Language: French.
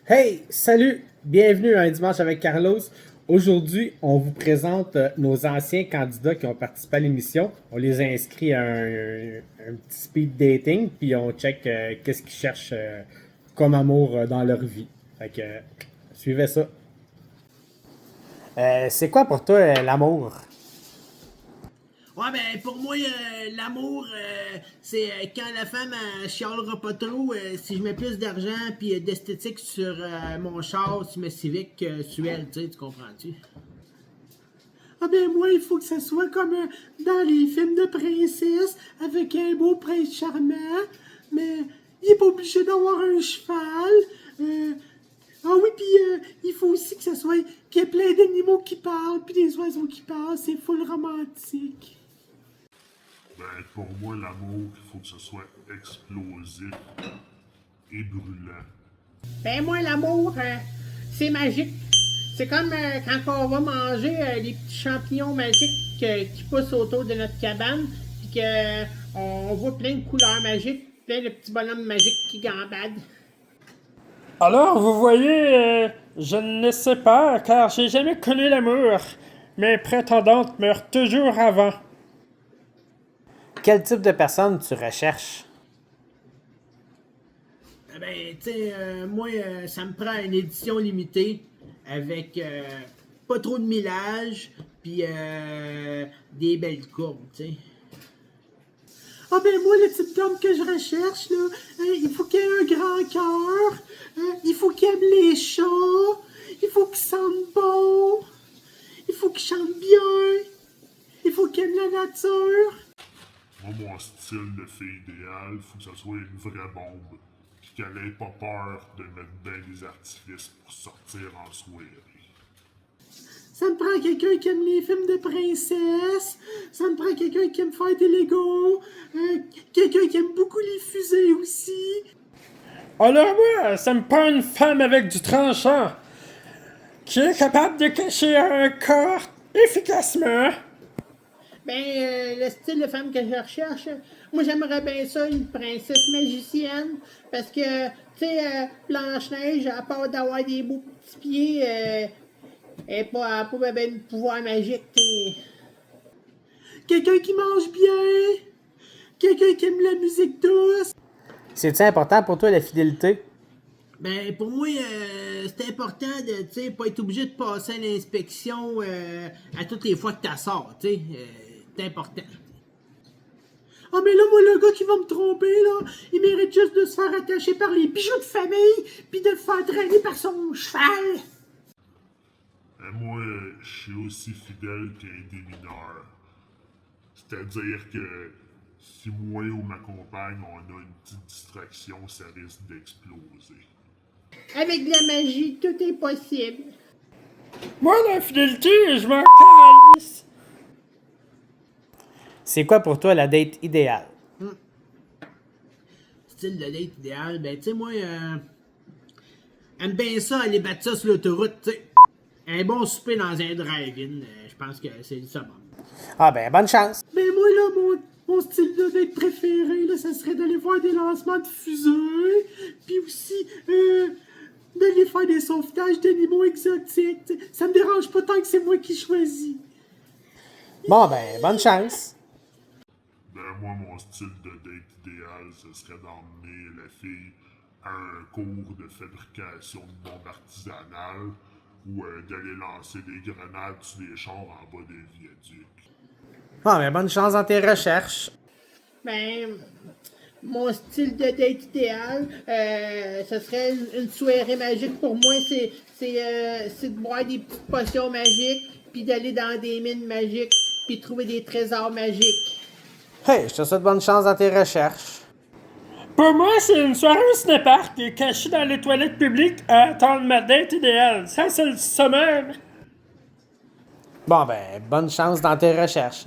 Hey, salut! Bienvenue à un dimanche avec Carlos. Aujourd'hui, on vous présente nos anciens candidats qui ont participé à l'émission. On les a inscrits à un petit speed dating, puis on check qu'est-ce qu'ils cherchent comme amour dans leur vie. Fait que, suivez ça. C'est quoi pour toi l'amour? Ouais, ben, pour moi, l'amour, c'est quand la femme, elle chialera pas trop, si je mets plus d'argent puis d'esthétique sur mon char, sur mes civiques, sur elle, tu sais, tu comprends-tu? Ah ben moi, il faut que ça soit comme dans les films de princesse, avec un beau prince charmant, mais il est pas obligé d'avoir un cheval. euh, ah oui, puis il faut aussi que ça soit qu'il y ait plein d'animaux qui parlent, puis des oiseaux qui parlent, c'est full romantique. Ben, pour moi, l'amour, il faut que ce soit explosif et brûlant. Ben moi, l'amour, c'est magique. C'est comme quand on va manger les petits champignons magiques qui poussent autour de notre cabane, puis qu'on voit plein de couleurs magiques, plein de petits bonhommes magiques qui gambadent. Alors, vous voyez, je ne sais pas, car j'ai jamais connu l'amour. Mes prétendantes meurent toujours avant. Quel type de personne tu recherches? Ben, tu sais, moi, ça me prend une édition limitée avec pas trop de millage, puis des belles courbes, tu sais. Ah ben moi, le type d'homme que je recherche, là, il faut qu'il ait un grand cœur, il faut qu'il aime les chats, il faut qu'il sente bon, il faut qu'il chante bien, il faut qu'il aime la nature. Moi, mon style de fille idéale, faut que ce soit une vraie bombe. Puis qu'elle ait pas peur de mettre bien des artifices pour sortir en soirée. Ça me prend quelqu'un qui aime les films de princesses, ça me prend quelqu'un qui aime faire des Legos, quelqu'un qui aime beaucoup les fusées aussi. Alors moi, ça me prend une femme avec du tranchant, qui est capable de cacher un corps efficacement. Ben, le style de femme que je recherche, moi j'aimerais bien ça, une princesse magicienne, parce que, tu sais, Blanche-Neige, à part d'avoir des beaux petits pieds, elle n'a pas ben de pouvoir magique, t'sais. Quelqu'un qui mange bien, quelqu'un qui aime la musique douce. C'est-tu important pour toi la fidélité? Ben, pour moi, c'est important de, tu sais, pas être obligé de passer à l'inspection à toutes les fois que tu sors, tu sais. C'est important. Ah, mais là, moi, le gars qui va me tromper, là, il mérite juste de se faire attacher par les bijoux de famille, puis de le faire traîner par son cheval. Et moi, je suis aussi fidèle qu'un démineur. C'est-à-dire que si moi ou ma compagne, on a une petite distraction, ça risque d'exploser. Avec de la magie, tout est possible. Moi, la fidélité, je m'en calisse. C'est quoi pour toi la date idéale? Style de date idéal, ben, tu sais, moi, aime bien ça, aller battre ça sur l'autoroute, tu sais. Un bon souper dans un drive-in, je pense que c'est ça, bon. Ah ben, bonne chance! Ben moi là, mon style de date préféré, là, ça serait d'aller voir des lancements de fusées, puis aussi d'aller faire des sauvetages d'animaux exotiques. T'sais. Ça me dérange pas tant que c'est moi qui choisis. Bon ben, bonne chance! Ben, moi, mon style de date idéal, ce serait d'emmener la fille à un cours de fabrication de bombes artisanales ou d'aller lancer des grenades sur des chars en bas des viaducs. Bon ben, bonne chance dans tes recherches! Ben, mon style de date idéal, ce serait une soirée magique pour moi, c'est de boire des petites potions magiques, puis d'aller dans des mines magiques, puis trouver des trésors magiques. Hey, je te souhaite bonne chance dans tes recherches! Pour moi, c'est une soirée au cinépark et cachée dans les toilettes publiques à attendre ma date idéale. Ça, c'est le summum. Bon ben, bonne chance dans tes recherches!